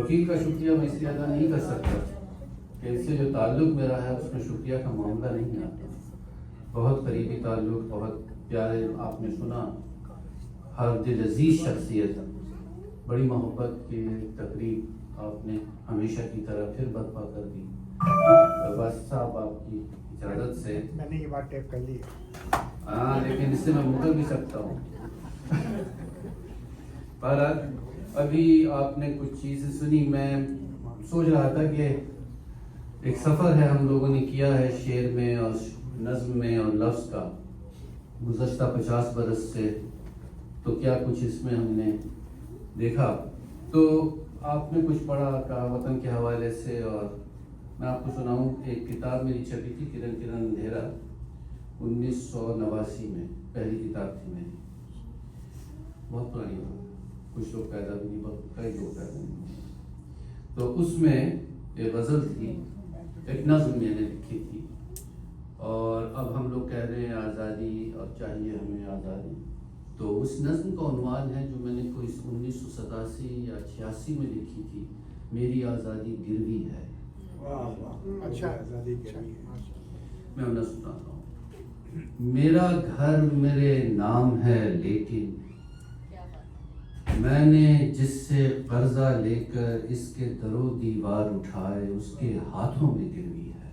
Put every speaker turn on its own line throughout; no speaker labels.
وکیل کا شکریہ میں اس لیے ادا نہیں کر سکتا کہ اس سے جو تعلق میرا ہے اس میں شکریہ کا معاملہ نہیں آتا. بہت قریبی تعلق، بہت پیارے، آپ نے سنا، ہر دل عزیز شخصیت، بڑی محبت کی تقریب آپ نے ہمیشہ کی طرح پھر برپا کر دی. بس صاحب آپ کی اجازت سے
میں نے یہ بات ٹیپ کر لی ہے.
ہاں، لیکن اس سے میں مکر بھی سکتا ہوں. پر ابھی آپ نے کچھ چیزیں سنی، میں سوچ رہا تھا کہ ایک سفر ہے ہم لوگوں نے کیا ہے شعر میں اور نظم میں اور لفظ کا گزشتہ 50 برس سے، تو کیا کچھ اس میں ہم نے دیکھا. تو آپ نے کچھ پڑھا کہا وطن کے حوالے سے، اور میں آپ کو سناؤں. ایک کتاب میری چھپی تھی، کرن کرن اندھیرا، 1989 میں پہلی کتاب تھی میری، بہت پرانی بات، کچھ لوگ پیدا بھی نہیں، بہت کئی لوگ پیدا نہیں. تو اس میں ایک غزل تھی، ایک نظم میں نے لکھی تھی، اور اب ہم لوگ کہہ رہے ہیں آزادی اور چاہیے ہمیں آزادی. تو اس نظم کا عنوان ہے جو میں نے کوئی 1987 یا 86 میں لکھی تھی، میری آزادی گروی ہے.
اچھا، آزادی گروی ہے.
میں انہیں سناتا ہوں. میرا گھر میرے نام ہے لیکن میں نے جس سے قرضہ لے کر اس کے در و دیوار اٹھائے اس کے ہاتھوں میں گروی ہے.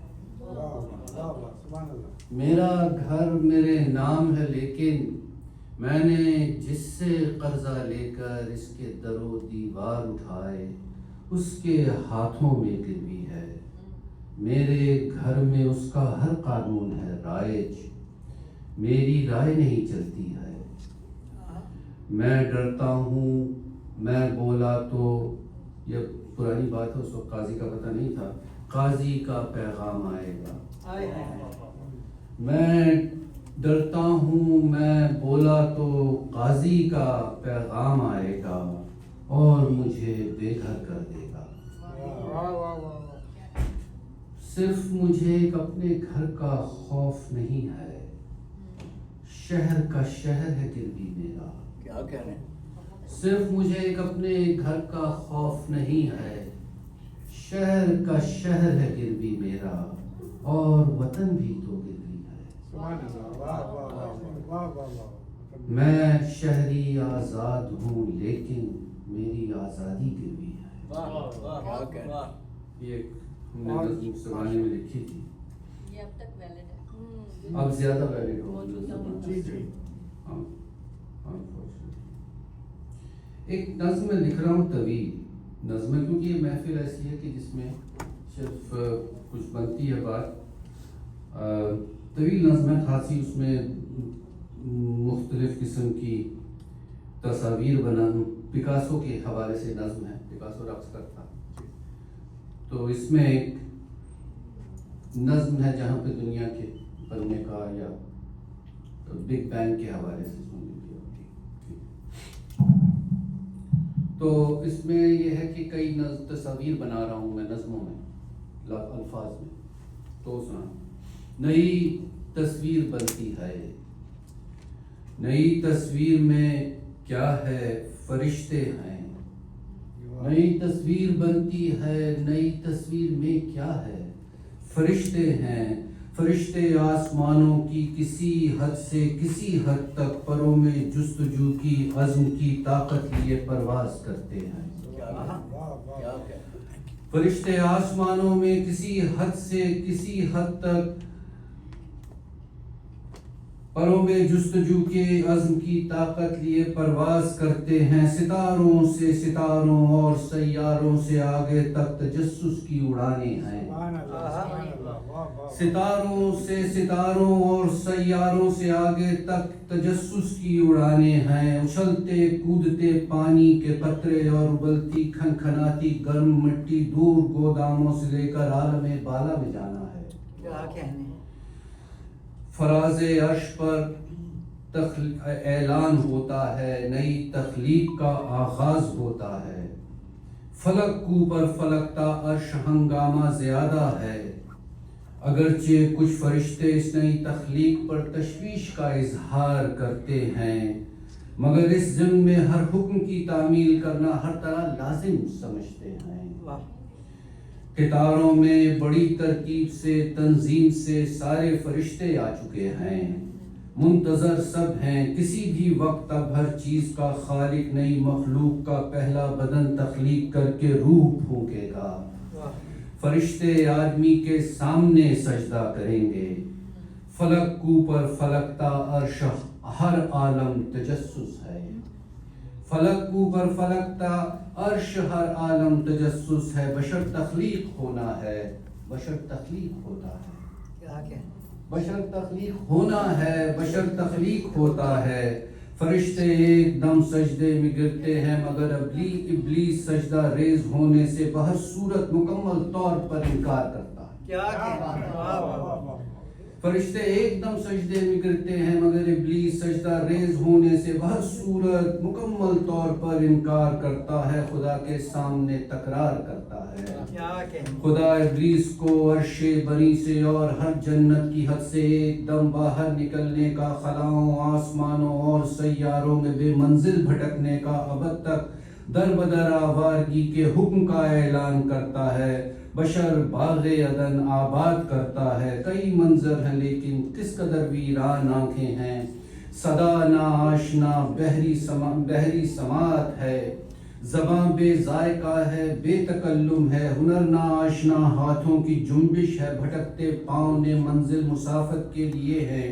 میرا گھر میرے نام ہے لیکن میں نے جس سے قرضہ لے کر اس کے در و دیوار اٹھائے اس کے ہاتھوں میں گروی ہے. میرے گھر میں اس کا ہر قانون ہے رائج، میری رائے نہیں چلتی ہے. میں ڈرتا ہوں میں بولا تو، یہ پرانی بات ہے، اس وقت قاضی کا پتہ نہیں تھا، قاضی کا پیغام آئے گا. میں ڈرتا ہوں میں بولا تو قاضی کا پیغام آئے گا اور مجھے بے گھر کر دے گا. صرف مجھے ایک اپنے گھر کا خوف نہیں ہے، شہر کا شہر ہے گروی میرا.
کیا کہہ رہے ہیں؟
صرف مجھے ایک اپنے گھر کا خوف نہیں ہے، شہر کا شہر ہے گروی میرا، اور وطن بھی تو گروی ہے. میں شہری آزاد ہوں لیکن میری آزادی گروی ہے. یہ ایک زمانے میں لکھی تھی،
یہ اب تک ویلڈ ہے،
اب زیادہ ویلڈ ہو.
جی جی.
ایک نظم میں لکھ رہا ہوں، طویل نظم ہے، کیونکہ یہ محفل ایسی ہے کہ جس میں صرف کچھ بنتی ہے بات. طویل نظم ہے خاصی، اس میں مختلف قسم کی تصاویر بنانا، پکاسو کے حوالے سے نظم ہے، پکاسو رقص کرتا. تو اس میں ایک نظم ہے جہاں پہ دنیا کے بننے کا یا بگ بینگ کے حوالے سے سن لیجیے. تو اس میں یہ ہے کہ کئی تصاویر بنا رہا ہوں میں نظموں میں، الفاظ میں. تو سنا. نئی تصویر بنتی ہے، نئی تصویر میں کیا ہے فرشتے ہیں. نئی تصویر بنتی ہے، نئی تصویر میں کیا ہے فرشتے ہیں. فرشتے آسمانوں کی کسی حد سے کسی حد تک پروں میں جستجو کی عزم کی طاقت لیے پرواز کرتے ہیں. فرشتے آسمانوں میں کسی حد سے کسی حد تک پروں میں جستجو کے عزم کی طاقت لیے پرواز کرتے ہیں. ستاروں سے ستاروں اور سیاروں سے آگے تک تجسس کی اڑانے ہیں. ستاروں سے ستاروں اور سیاروں سے آگے تک تجسس کی اڑانے ہیں. اچھلتے کودتے پانی کے قطرے اور ابلتی کھنکھناتی گرم مٹی دور گوداموں سے لے کر عالم بالا میں جانا ہے.
کیا کہنے؟
فراز عرش پر اعلان ہوتا ہے، نئی تخلیق کا آغاز ہوتا ہے. فلک کو پر فلکتا عرش ہنگامہ زیادہ ہے. اگرچہ کچھ فرشتے اس نئی تخلیق پر تشویش کا اظہار کرتے ہیں، مگر اس ضمن میں ہر حکم کی تعمیل کرنا ہر طرح لازم سمجھتے ہیں۔ قطاروں میں بڑی ترکیب سے تنظیم سے سارے فرشتے آ چکے ہیں، منتظر سب ہیں، کسی بھی وقت اب ہر چیز کا خالق نئی مخلوق کا پہلا بدن تخلیق کر کے روح پھونکے گا۔ فرشتے آدمی کے سامنے سجدہ کریں گے، فلک اوپر فلک تا عرش ہر عالم تجسس ہے، فلک اوپر فلک تا عرش ہر عالم تجسس ہے، بشر تخلیق ہونا ہے، بشر تخلیق ہوتا ہے، بشر تخلیق ہونا ہے، بشر تخلیق ہوتا ہے۔ فرشتے ایک دم سجدے میں گرتے ہیں مگر ابلیس سجدہ ریز ہونے سے بہر صورت مکمل طور پر انکار کرتا ہے۔ فرشتے ایک دم سجدے میں گرتے ہیں مگر ابلیس سجدہ ریز ہونے سے بہر صورت مکمل طور پر انکار کرتا ہے، خدا کے سامنے تکرار کرتا ہے۔ خدا ابلیس کو عرش بری سے اور ہر جنت کی حد سے ایک دم باہر نکلنے کا، خلاؤں آسمانوں اور سیاروں میں بے منزل بھٹکنے کا، ابد تک در بدر آوارگی کے حکم کا اعلان کرتا ہے۔ بشر باغ عدن آباد کرتا ہے، کئی منظر ہیں لیکن کس قدر ویران آنکھیں ہیں، صدا نا آشنا بحری سماعت ہے، زباں بے ذائقہ ہے، بے تکلم ہے، ہنر نا آشنا ہاتھوں کی جنبش ہے، بھٹکتے پاؤں نے منزل مسافت کے لیے ہے،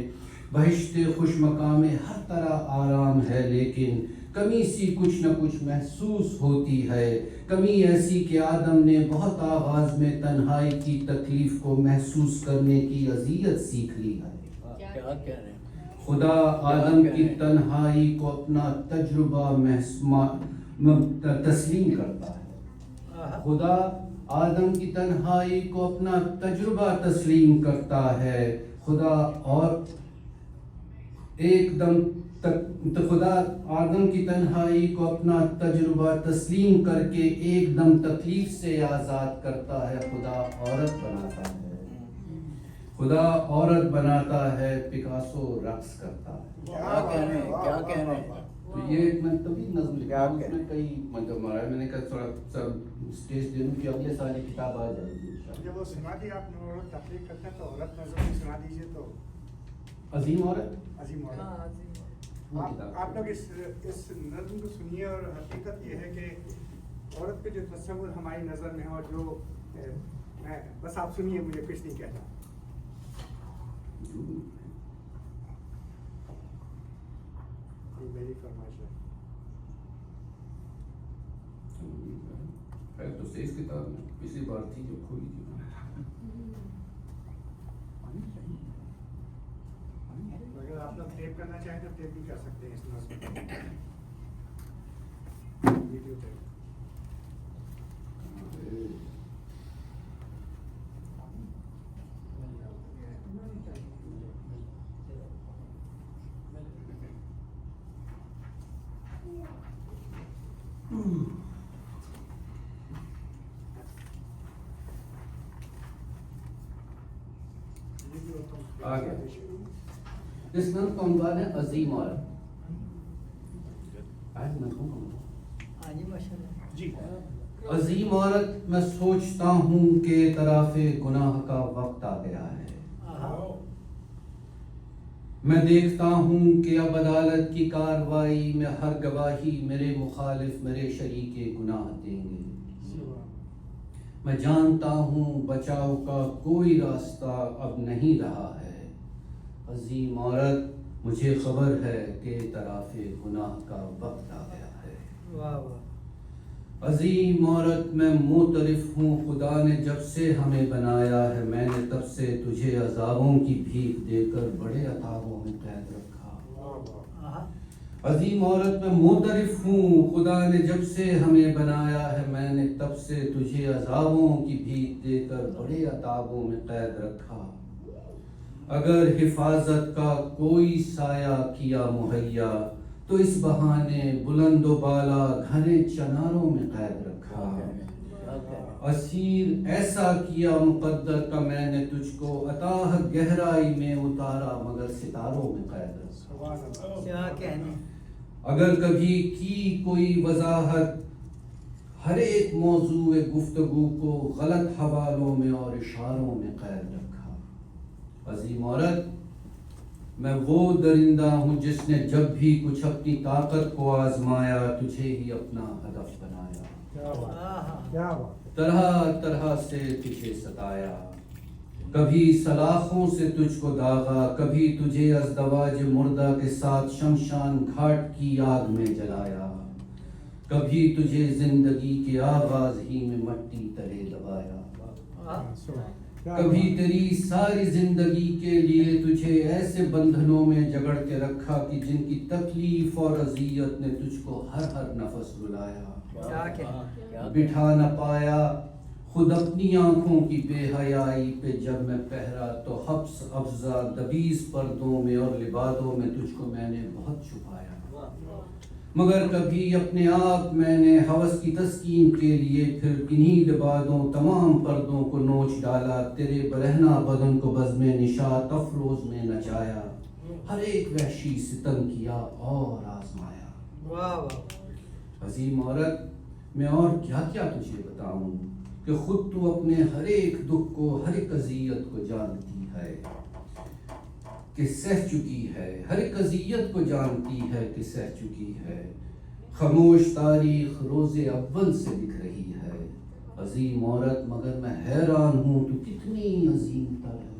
بہشت خوش مقام ہر طرح آرام ہے لیکن کمی سی کچھ نہ کچھ محسوس ہوتی ہے، کمی ایسی کہ آدم نے بہت آغاز میں تنہائی کی تکلیف کو محسوس کرنے کی اذیت سیکھ لی ہے۔ خدا آدم کی تنہائی کو اپنا تجربہ تسلیم کرتا ہے، خدا آدم کی تنہائی کو اپنا تجربہ تسلیم کرتا ہے، خدا آدم کی تنہائی کو اپنا تجربہ تسلیم کر کے ایک دم تکلیف سے آزاد کرتا ہے، خدا عورت بناتا ہے، پکاسو رقص کرتا ہے۔
کیا کہنے
تو یہ ایک میں طویل نظم لکھا ہوں، اس میں کئی مطلب مارا میں نے کہا تھوڑا سب اسٹیج دے دوں کہ اگلے سال یہ کتاب آ جائے گی۔
جب وہ سنا دی آپ نے عورت تخلیق کرتے ہیں تو عورت نظم سنا دیجیے تو
عظیم عورت،
عظیم عورت۔ آپ لوگ اس نظم کو سنیے، اور حقیقت یہ ہے کہ عورت کے جو تصور ہماری نظر میں ہے اور جو بس آپ سنیے، مجھے کچھ نہیں کہنا۔ میری فرمائش
ہے تو صحیح کتاب میں پچھلی بار تھی جو کھولی تھی،
اگر آپ لوگ ٹیپ کرنا چاہیں تو ٹیپ بھی کر سکتے ہیں اس نظم ویڈیو ٹیپ۔
اس نظم کا عنوان ہے عظیم عورت۔
جی
عظیم عورت، میں سوچتا ہوں کہ اعتراف گناہ کا وقت آ گیا ہے، میں دیکھتا ہوں کہ اب عدالت کی کاروائی میں ہر گواہی میرے مخالف میرے شریک گناہ دیں گے، میں جانتا ہوں بچاؤ کا کوئی راستہ اب نہیں رہا ہے۔ عظیم عورت، مجھے خبر ہے کہ اعتراف گناہ کا وقت آ گیا ہے۔ عظیم عورت، میں معترف ہوں خدا نے جب سے ہمیں بنایا ہے، میں نے تب سے تجھے عذابوں کی بھیک دے کر بڑے عذابوں میں قید رکھا۔ عظیم عورت، میں معترف ہوں خدا نے جب سے ہمیں بنایا ہے، میں نے تب سے تجھے عذابوں کی بھیک دے کر بڑے عذابوں میں قید رکھا۔ اگر حفاظت کا کوئی سایہ کیا مہیا تو اس بہانے بلند و بالا گھنے چناروں میں قید رکھا۔ اسیر ایسا کیا مقدر کا میں نے تجھ کو اتاہ گہرائی میں اتارا مگر ستاروں میں قید رکھا۔ اگر کبھی کی کوئی وضاحت ہر ایک موضوع گفتگو کو غلط حوالوں میں اور اشاروں میں قید رکھا. عظیم عورت، میں وہ درندہ ہوں جس نے جب بھی کچھ اپنی طاقت کو آزمایا تجھے ہی اپنا ہدف بنایا. طرح طرح سے تجھے ستایا، کبھی سلاخوں سے تجھ کو داغا، کبھی تجھے ازدواج مردہ کے ساتھ شمشان گھاٹ کی آگ میں جلایا، کبھی تجھے زندگی کے آغاز ہی میں مٹی تلے دبایا. کبھی تیری ساری زندگی کے لیے تجھے ایسے بندھنوں میں جگڑ کے رکھا کہ جن کی تکلیف اور اذیت نے تجھ کو ہر نفس رلایا. بٹھا نہ پایا خود اپنی آنکھوں کی بے حیائی پہ جب میں پہرا تو حبس افزا دبیز پردوں میں اور لبادوں میں تجھ کو میں نے بہت چھپایا. مگر کبھی اپنے آپ میں نے ہوس کی تسکین کے لیے پھر انہی لبادوں تمام پردوں کو نوچ ڈالا، تیرے برہنہ بدن کو بزم نشاط افروز میں نچایا، ہر ایک وحشی ستم کیا اور آزمایا. عظیم عورت، میں اور کیا کیا تجھے بتاؤں کہ خود تو اپنے ہر ایک دکھ کو، ہر ایک اذیت کو جانتی ہے کہ سہ چکی ہے، ہر ایک اذیت کو جانتی ہے کہ سہ چکی ہے. خاموش تاریخ روز اول سے دکھ رہی ہے. عظیم عورت، مگر میں حیران ہوں تو کتنی عظیم تر ہے.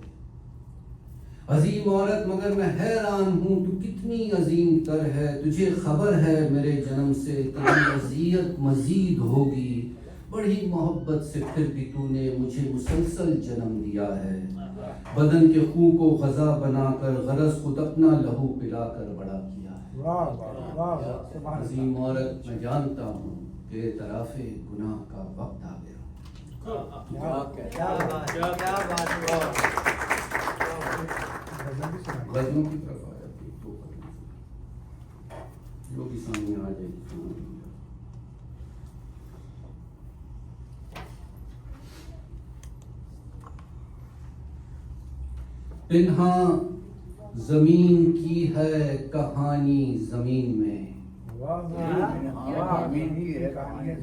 عظیم عورت، مگر میں حیران ہوں تو کتنی عظیم تر ہے. تجھے خبر ہے میرے جنم سے تیری اذیت مزید ہوگی، بڑی محبت سے پھر بھی تو نے مجھے مسلسل جنم دیا ہے. بدن کے خون کو غذا بنا کر غرض خود اپنا لہو پلا کر بڑا کیا ہے. عظیم عورت، میں جانتا ہوں کہ اعتراف گناہ کا وقت آ گیا. غزلوں کی طرف آیا جو بھی سامنے آ جائے گی. پنہاں زمین کی ہے کہانی زمین میں،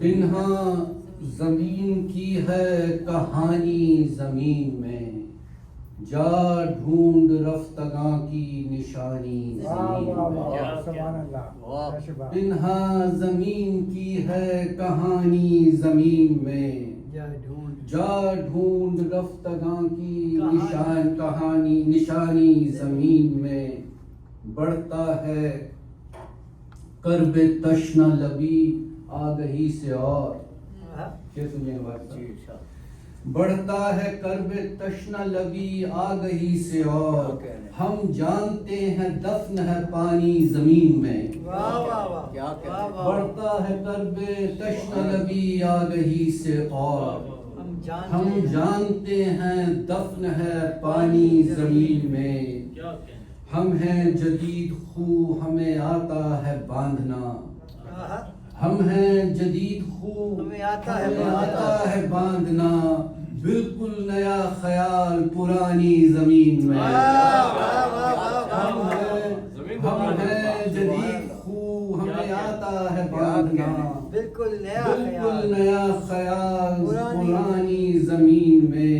پنہاں زمین کی ہے کہانی زمین میں، جا ڈھونڈ رفتگاں کی نشانی زمین میں. پنہاں زمین کی ہے کہانی زمین میں، جا ڈھونڈ رفتگاں کی کہانی نشانی زمین میں. بڑھتا ہے کرب تشنہ لبی آگہی سے اور بڑھتا ہے کرب تشنہ لبی آگہی سے اور، ہم جانتے ہیں دفن ہے پانی زمین میں. بڑھتا ہے کرب تشنہ لبی آگہی سے اور، ہم جانتے ہیں دفن ہے پانی زمین میں. ہم ہیں جدید خو ہمیں آتا ہے باندھنا، ہم ہیں جدید خو ہمیں آتا ہے باندھنا، بالکل نیا خیال پرانی زمین میں. ہم ہیں جدید خو ہمیں آتا ہے باندھنا، بالکل نیا خیال پرانی زمین میں.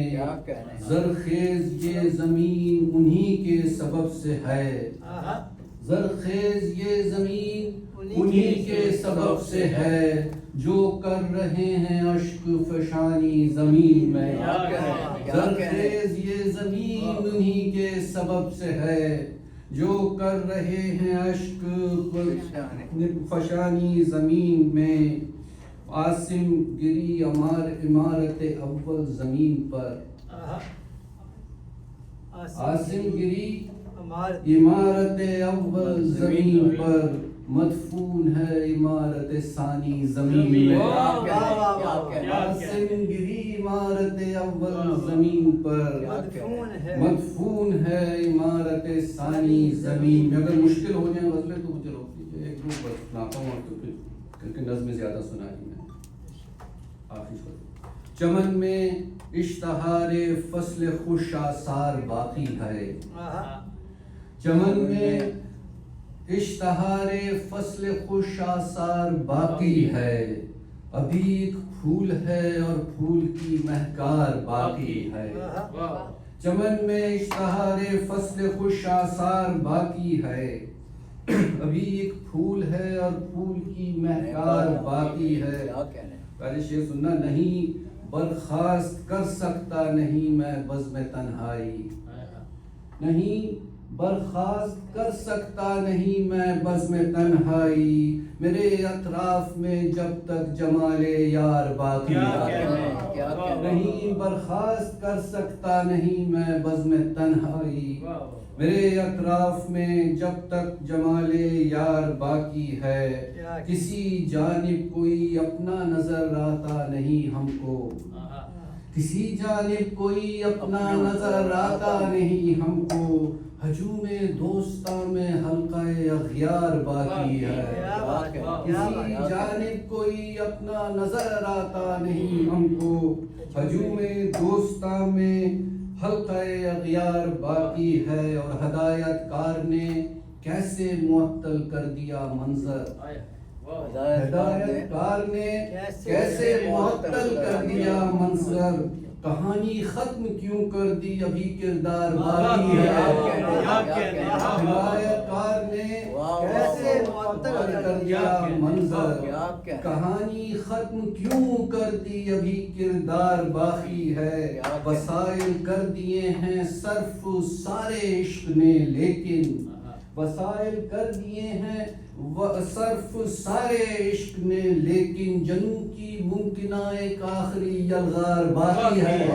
زرخیز یہ زمین انہی کے سبب سے ہے، زرخیز یہ زمین انہی کے سبب سے ہے، جو کر رہے ہیں اشک فشانی زمین میں. زرخیز یہ زمین انہی کے سبب سے ہے، جو کر رہے ہیں اشک فشانی زمین میں. عاصم گری عمارت اول زمین پر، عاصم گری عمارت اول زمین پر، مدفون ہے عمارت ثانی زمین میں. عاصم گری عمارت اول زمین پر، مدفون ہے عمارت ثانی زمین میں. اگر مشکل ہو جائیں غزلیں تو مجھے روک دیجیے، ایک دو بس سناتا ہوں اور تو پھر کیونکہ نظمیں زیادہ سنائی میں. آخری چمن میں اشتہار فصل خوش آثار باقی ہے، چمن میں اشتہار فصل خوش آثار باقی ہے، ابھی ایک پھول ہے اور پھول کی مہکار باقی ہے۔ چمن میں اشتہار فصل خوش آثار باقی ہے، ابھی ایک پھول ہے اور پھول کی مہکار باقی ہے۔ پہلے شعر سننا، نہیں برخاست کر سکتا نہیں میں بزم تنہائی، نہیں برخاست کر سکتا نہیں میں بزم تنہائی، میرے اطراف میں جب تک جمال یار باقی ہے۔ نہیں برخاست کر سکتا نہیں میں بزم تنہائی، میرے اطراف میں جب تک جمال یار باقی ہے، کسی جانب کوئی اپنا نظر آتا نہیں ہم کو، کسی جانب کوئی اپنا نظر آتا نہیں ہم کو، ہجوم دوستاں میں حلقہ اغیار باقی ہے، کسی جانب کوئی اپنا نظر آتا نہیں ہم کو، ہجوم دوستاں میں حلقہ اغیار باقی ہے۔ اور ہدایت کار نے کیسے معطل کر دیا منظر، ہدایت کار نے کیسے معطل کر دیا منظر، کہانی ختم کیوں کر دی ابھی کردار باقی ہے۔ ہدایت کار نے کیسے معطل کر دیا منظر، کہانی ختم کیوں کر دی ابھی کردار باقی ہے، وسائل کر دیے ہیں صرف سارے عشق نے لیکن، وسائل کر دیے ہیں صرف سارے عشق نے لیکن، جنوں کی ممکنہ ایک آخری یلغار باقی ہے،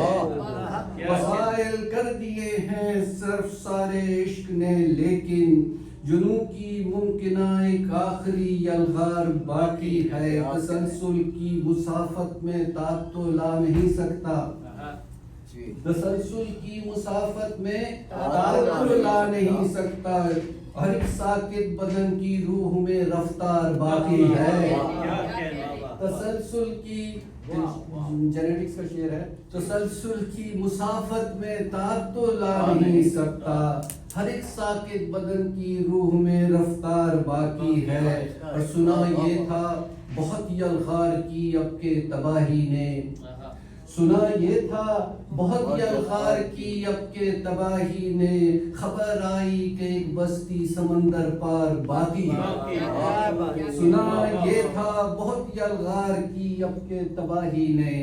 وسائل کر دیے ہیں صرف سارے عشق نے لیکن، جنوں کی ممکنہ ایک آخری یلغار باقی ہے، تسلسل کی مسافت میں تاب تو لا نہیں سکتا، تسلسل کی مسافت میں تاب تو لا نہیں سکتا، ہر ایک ساکت بدن کی روح میں رفتار باقی ہے، تسلسل کی جینیٹکس کا شعر ہے، تسلسل کی مسافت میں تاب تو لا نہیں سکتا، ہر ایک ساکت بدن کی روح میں رفتار باقی ہے۔ اور سنا یہ تھا بہت یلغار کی اب کے تباہی نے، سنا یہ تھا بہت یلغار کی اب کے تباہی نے، خبر آئی کہ ایک بستی سمندر پار باقی ہے، سنا یہ تھا بہت یلغار کی اب کے تباہی نے،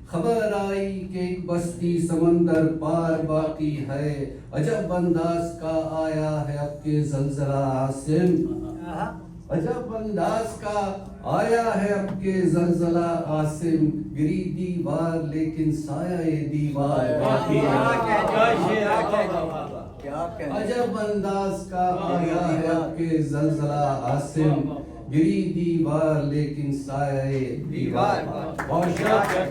خبر آئی کہ ایک بستی سمندر پار باقی ہے، عجب انداز کا آیا ہے اب کے زلزلہ عاصم، عجب انداز کا آیا ہے اب کے زلزلہ عاصم، گری دیوار لیکن سایہ دیوار باقی ہے، عجب انداز کا آیا ہے اب کے زلزلہ عاصم، گری دیوار لیکن سایہ دیوار۔ بہت شکریہ۔